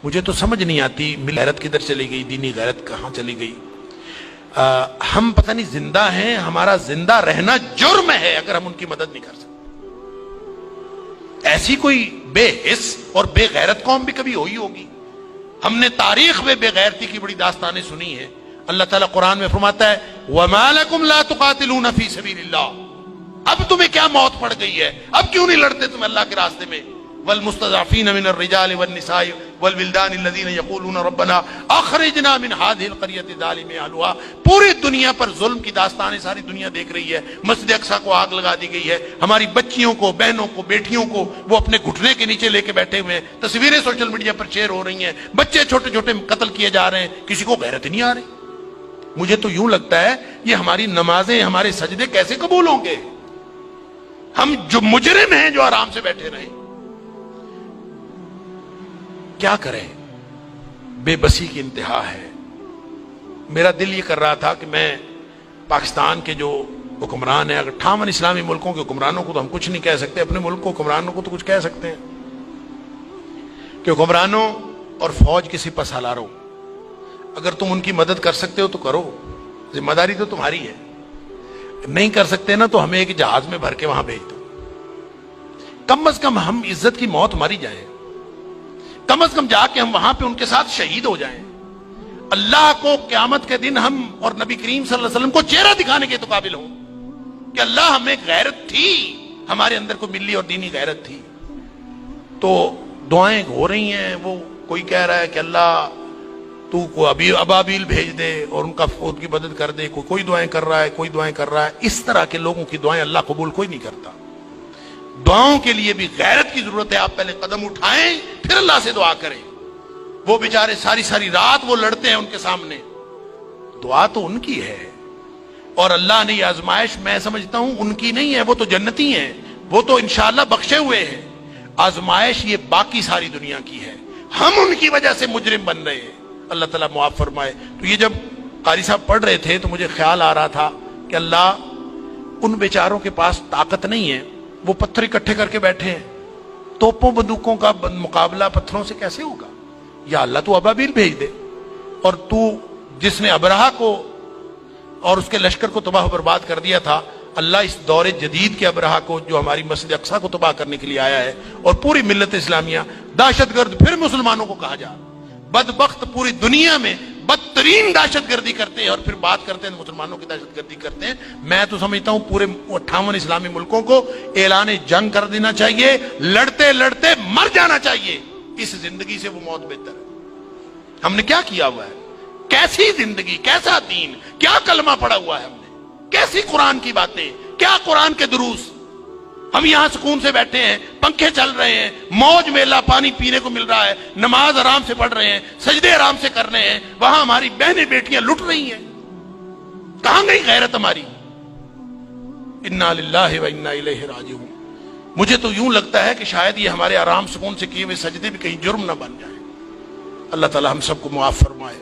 مجھے تو سمجھ نہیں آتی غیرت کدھر چلی گئی، دینی غیرت کہاں چلی گئی۔ ہم پتہ نہیں زندہ ہیں، ہمارا زندہ رہنا جرم ہے اگر ہم ان کی مدد نہیں کر سکتے۔ ایسی کوئی بے حس اور بے غیرت قوم بھی کبھی ہوئی ہوگی؟ ہم نے تاریخ میں بے غیرتی کی بڑی داستانیں سنی ہیں۔ اللہ تعالیٰ قرآن میں فرماتا ہے وَمَا لَكُمْ لَا تُقَاتِلُونَ فِي سَبِيلِ اللَّهِ، اب تمہیں کیا موت پڑ گئی ہے، اب کیوں نہیں لڑتے تم اللہ کے راستے میں؟ وَالْمُسْتَضْعَفِينَ مِنَ الرِّجَالِ وَالنِّسَاءِ وَالْوِلْدَانِ الَّذِينَ يَقُولُونَ رَبَّنَا أَخْرِجْنَا مِنْ هَذِهِ الْقَرْيَةِ الظَّالِمِ أَهْلُهَا۔ پوری دنیا پر ظلم کی داستانیں ساری دنیا دیکھ رہی ہے۔ مسجد اقصیٰ کو آگ لگا دی گئی ہے، ہماری بچیوں کو، بہنوں کو، بیٹیوں کو وہ اپنے گھٹنے کے نیچے لے کے بیٹھے ہوئے ہیں، تصویریں سوشل میڈیا پر شیئر ہو رہی ہیں، بچے چھوٹے چھوٹے قتل کیے جا رہے ہیں، کسی کو غیرت نہیں آ رہی۔ مجھے تو یوں لگتا ہے یہ ہماری نمازیں، ہمارے سجدے کیسے قبول ہوں گے؟ ہم جو مجرم ہیں جو آرام سے بیٹھے رہیں، کیا کریں؟ بے بسی کی انتہا ہے۔ میرا دل یہ کر رہا تھا کہ میں پاکستان کے جو حکمران ہیں، اگر 58 اسلامی ملکوں کے حکمرانوں کو تو ہم کچھ نہیں کہہ سکتے، اپنے ملک کو حکمرانوں کو تو کچھ کہہ سکتے ہیں کہ حکمرانوں اور فوج کے سپہ سالاروں، اگر تم ان کی مدد کر سکتے ہو تو کرو، ذمہ داری تو تمہاری ہے۔ نہیں کر سکتے نا تو ہمیں ایک جہاز میں بھر کے وہاں بھیج دو، کم از کم ہم عزت کی موت ماری جائیں، کم از کم جا کے ہم وہاں پہ ان کے ساتھ شہید ہو جائیں، اللہ کو قیامت کے دن ہم اور نبی کریم صلی اللہ علیہ وسلم کو چہرہ دکھانے کے تو قابل ہوں کہ اللہ ہمیں غیرت تھی، ہمارے اندر کو ملی اور دینی غیرت تھی۔ تو دعائیں ہو رہی ہیں، وہ کوئی کہہ رہا ہے کہ اللہ تو کو ابابیل بھیج دے اور ان کی مدد کر دے، کوئی دعائیں کر رہا ہے، کوئی دعائیں کر رہا ہے۔ اس طرح کے لوگوں کی دعائیں اللہ قبول کوئی نہیں کرتا۔ دعاؤں کے لیے بھی غیرت کی ضرورت ہے، آپ پہلے قدم اٹھائیں پھر اللہ سے دعا کریں۔ وہ بیچارے ساری ساری رات وہ لڑتے ہیں ان کے سامنے، دعا تو ان کی ہے، اور اللہ نے یہ آزمائش میں سمجھتا ہوں ان کی نہیں ہے، وہ تو جنتی ہیں، وہ تو انشاءاللہ بخشے ہوئے ہیں۔ آزمائش یہ باقی ساری دنیا کی ہے، ہم ان کی وجہ سے مجرم بن رہے ہیں، اللہ تعالیٰ معاف فرمائے۔ تو یہ جب قاری صاحب پڑھ رہے تھے تو مجھے خیال آ رہا تھا کہ اللہ ان بیچاروں کے پاس طاقت نہیں ہے، وہ پتھر اکٹھے کر کے بیٹھے ہیں، توپوں بندوقوں کا مقابلہ پتھروں سے کیسے ہوگا؟ یا اللہ تو ابابیل بھیج دے، اور تو جس نے ابرہہ کو اور اس کے لشکر کو تباہ و برباد کر دیا تھا، اللہ اس دور جدید کے ابرہہ کو جو ہماری مسجد اقصیٰ کو تباہ کرنے کے لیے آیا ہے اور پوری ملت اسلامیہ دہشت گرد پھر مسلمانوں کو کہا جا، بدبخت پوری دنیا میں بدترین دہشت گردی کرتے ہیں اور پھر بات کرتے ہیں مسلمانوں کی دہشت گردی کرتے ہیں۔ میں تو سمجھتا ہوں پورے 58 اسلامی ملکوں کو اعلان جنگ کر دینا چاہیے، لڑتے لڑتے مر جانا چاہیے، اس زندگی سے وہ موت بہتر ہے۔ ہم نے کیا کیا ہوا ہے؟ کیسی زندگی، کیسا دین، کیا کلمہ پڑا ہوا ہے ہم نے، کیسی قرآن کی باتیں، کیا قرآن کے دروس۔ ہم یہاں سکون سے بیٹھے ہیں، پنکھے چل رہے ہیں، موج میلہ پانی پینے کو مل رہا ہے، نماز آرام سے پڑھ رہے ہیں، سجدے آرام سے کر رہے ہیں، وہاں ہماری بہنیں بیٹیاں لٹ رہی ہیں۔ کہاں گئی غیرت ہماری؟ انا للہ و انا الیہ راجعون۔ مجھے تو یوں لگتا ہے کہ شاید یہ ہمارے آرام سکون سے کیے ہوئے سجدے بھی کہیں جرم نہ بن جائیں۔ اللہ تعالی ہم سب کو معاف فرمائے۔